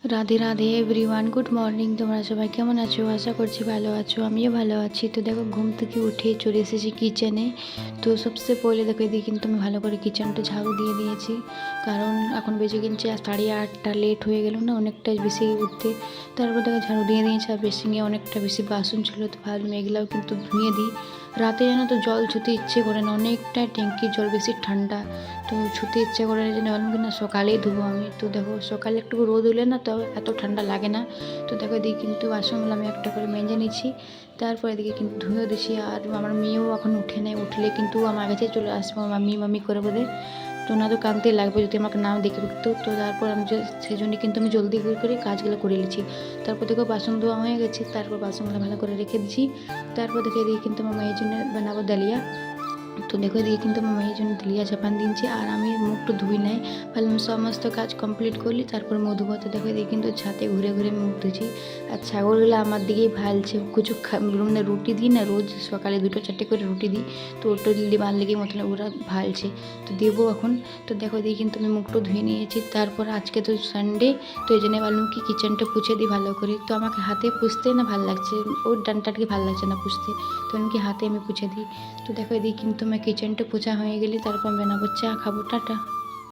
Radhe Radhe everyone, good morning. তোমরা সবাই কেমন আছো? আশা করছি ভালো আছো, আমিও ভালো আছি। তো দেখো, ঘুম থেকে উঠে চলে এসেছি কিচেনে। তো সবসে পহলে দেখো, এদিকে কিন্তু আমি ভালো করে কিচেনটা ঝাড়ু দিয়ে দিয়েছি, কারণ এখন বেজে কিনছে 8:30, লেট হয়ে গেল না অনেকটাই বেশি উঠতে। তারপর দেখো ঝাড়ু দিয়ে দিয়েছি, আর বেসিংয়ে অনেকটা বেশি বাসন ছিল, তো ভাবলাম এগুলাও কিন্তু ধুয়ে দিই। রাতে যেন তো জল ছুতে ইচ্ছে করে না, অনেকটা ট্যাঙ্কির জল বেশি ঠান্ডা, তো ছুতে ইচ্ছে করে না, জন্য ভাবলাম কি না সকালেই ধুবো আমি। তো দেখো সকালে একটু রোদ হলে না তো এত ঠান্ডা লাগে না। তো দেখো এদিকে কিন্তু বাসনগুলো আমি একটা করে মেজে নিচ্ছি, তারপর এদিকে কিন্তু ধুয়ে দিচ্ছি। আর আমার মেয়েও এখন উঠে নেয়, উঠলে কিন্তু আমার কাছে চলে আসবো মাম্মি মাম্মি করে বলে। তো না তো কাঁদতে লাগবে যদি আমাকে নাম দেখে উঠতো। তো তারপর আমি সেই জন্য কিন্তু আমি জলদি করে কাজগুলো করে নিচ্ছি। তারপর দেখো বাসন ধোয়া হয়ে গেছে, তারপর বাসনগুলো ভালো করে রেখে দিচ্ছি। তারপর দেখে এদিকে কিন্তু আমার মেয়ের জন্য বানাবো ডালিয়া। তো দেখো এদিকে কিন্তু আমার মেয়ের জন্য দলিয়া চাপান দিচ্ছি, আর আমি মুখটা ধুই নাই, ভাবলাম সমস্ত কাজ কমপ্লিট করলি তারপর মুখ ধুবো। তো দেখো এদিকে কিন্তু ছাদে ঘুরে ঘুরে মুখ ধুছি, আর ছাগলগুলো আমার দিকেই ভালছে। কিছু মানে রুটি দিই না, রোজ সকালে 2-4টে করে রুটি দিই, তো ওটা দিবার লেগে মতন ওরা ভালছে, তো দেবো এখন। তো দেখো এদিকে কিন্তু আমি মুখটা ধুয়ে নিয়েছি। তারপর আজকে তো সানডে, তো এই জন্য ভাবলাম কি কিচেনটা পুছে দিই ভালো করে। তো আমাকে হাতে পুছতে না ভালো লাগছে, ওর ডানটাকে ভালো লাগছে না পুছতে, তো আমি কি হাতে আমি পুছে দিই। তো দেখো এদিকে কিন্তু আমার কিচেনটা পোছা হয়ে গেলে তারপর বানাবো চা, খাবো। টাটা।